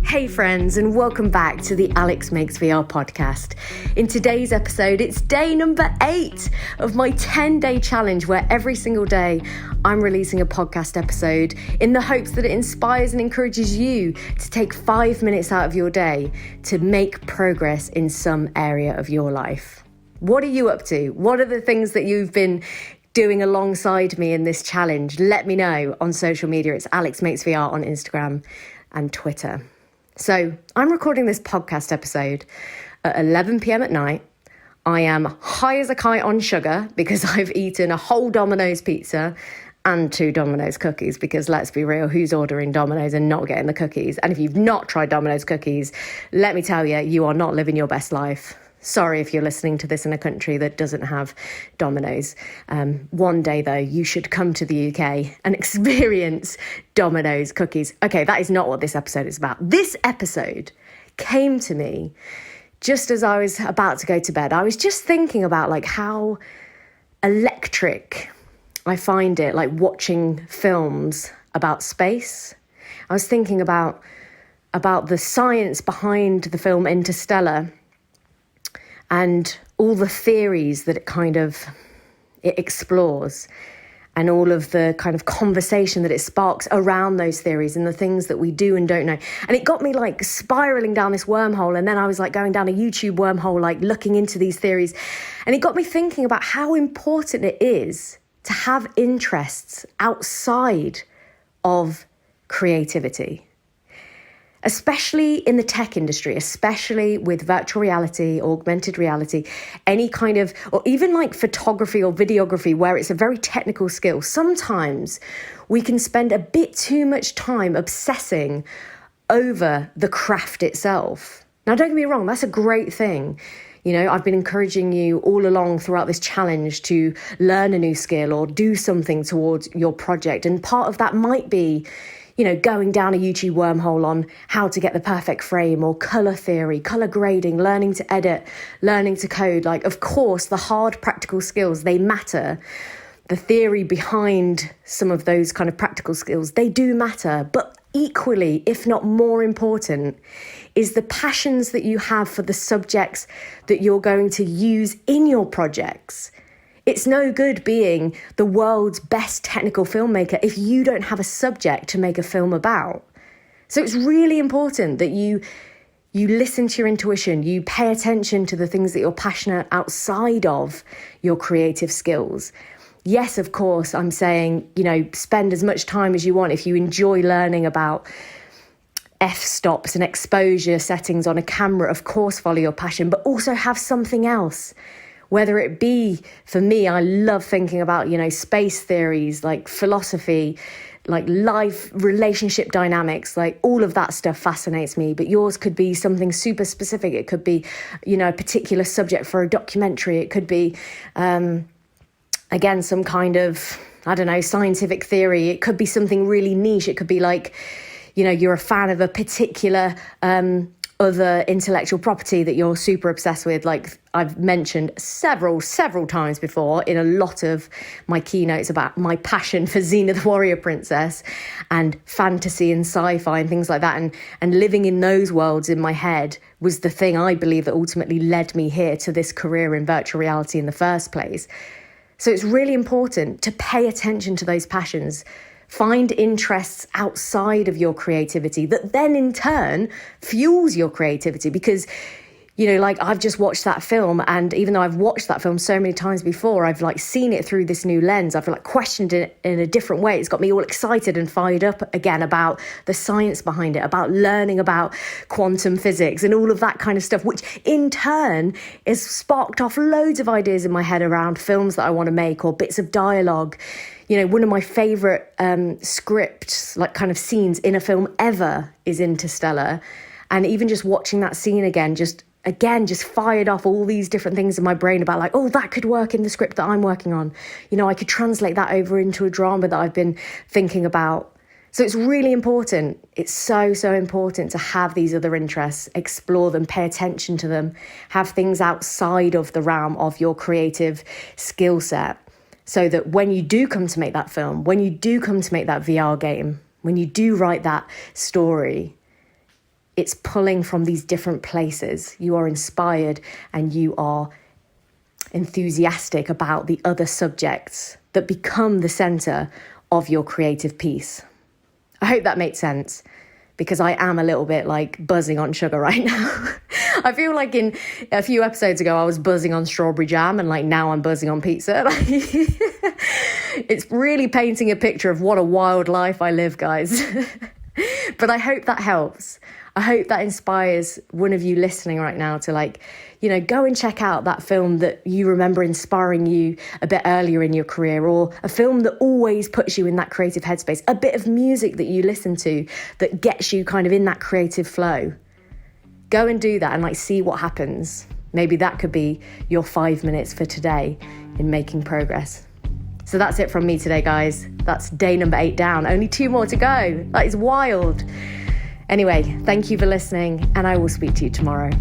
Hey friends, and welcome back to the Alex Makes VR podcast. In today's episode, it's day number 8 of my 10-day challenge where every single day I'm releasing a podcast episode in the hopes that it inspires and encourages you to take 5 minutes out of your day to make progress in some area of your life. What are you up to? What are the things that you've been doing alongside me in this challenge? Let me know on social media. It's Alex Makes VR on Instagram and Twitter. So I'm recording this podcast episode at 11 p.m. at night. I am high as a kite on sugar because I've eaten a whole Domino's pizza and 2 Domino's cookies, because let's be real, who's ordering Domino's and not getting the cookies? And if you've not tried Domino's cookies, let me tell you, you are not living your best life. Sorry if you're listening to this in a country that doesn't have Domino's. One day, though, you should come to the UK and experience Domino's cookies. Okay, that is not what this episode is about. This episode came to me just as I was about to go to bed. I was just thinking about how electric I find it, watching films about space. I was thinking about the science behind the film Interstellar, and all the theories that it explores, and all of the kind of conversation that it sparks around those theories and the things that we do and don't know. And it got me spiraling down this wormhole. And then I was going down a YouTube wormhole, looking into these theories. And it got me thinking about how important it is to have interests outside of creativity. Especially in the tech industry, especially with virtual reality, augmented reality, any kind of, or even photography or videography, where it's a very technical skill. Sometimes we can spend a bit too much time obsessing over the craft itself. Now, don't get me wrong, that's a great thing. You know, I've been encouraging you all along throughout this challenge to learn a new skill or do something towards your project. And part of that might be, going down a YouTube wormhole on how to get the perfect frame, or color theory, color grading, learning to edit, learning to code. Of course, the hard practical skills, they matter. The theory behind some of those kind of practical skills, they do matter. But equally, if not more important, is the passions that you have for the subjects that you're going to use in your projects. It's no good being the world's best technical filmmaker if you don't have a subject to make a film about. So it's really important that you listen to your intuition, you pay attention to the things that you're passionate outside of your creative skills. Yes, of course, I'm saying, spend as much time as you want. If you enjoy learning about f-stops and exposure settings on a camera, of course, follow your passion, but also have something else. Whether it be, for me, I love thinking about, space theories, philosophy, life, relationship dynamics, all of that stuff fascinates me. But yours could be something super specific. It could be, a particular subject for a documentary. It could be, again, some kind of, scientific theory. It could be something really niche. It could be you're a fan of a particular other intellectual property that you're super obsessed with. I've mentioned several times before in a lot of my keynotes about my passion for Xena the Warrior Princess and fantasy and sci-fi and things like that. And living in those worlds in my head was the thing I believe that ultimately led me here to this career in virtual reality in the first place. So it's really important to pay attention to those passions. Find interests outside of your creativity that then in turn fuels your creativity, because, I've just watched that film, and even though I've watched that film so many times before, I've seen it through this new lens. I've questioned it in a different way. It's got me all excited and fired up again about the science behind it, about learning about quantum physics and all of that kind of stuff, which in turn has sparked off loads of ideas in my head around films that I want to make or bits of dialogue. One of my favourite scripts, scenes in a film ever is Interstellar. And even just watching that scene again, just fired off all these different things in my brain about that could work in the script that I'm working on. I could translate that over into a drama that I've been thinking about. So it's really important. It's so, so important to have these other interests, explore them, pay attention to them, have things outside of the realm of your creative skill set. So that when you do come to make that film, when you do come to make that VR game, when you do write that story, it's pulling from these different places. You are inspired and you are enthusiastic about the other subjects that become the center of your creative piece. I hope that made sense, because I am a little bit like buzzing on sugar right now. I feel like in a few episodes ago, I was buzzing on strawberry jam, and like now I'm buzzing on pizza. It's really painting a picture of what a wild life I live, guys. But I hope that helps. I hope that inspires one of you listening right now to go and check out that film that you remember inspiring you a bit earlier in your career, or a film that always puts you in that creative headspace, a bit of music that you listen to that gets you kind of in that creative flow. Go and do that and see what happens. Maybe that could be your 5 minutes for today in making progress. So that's it from me today, guys. That's day number 8 down. Only 2 more to go. That is wild. Anyway, thank you for listening, and I will speak to you tomorrow.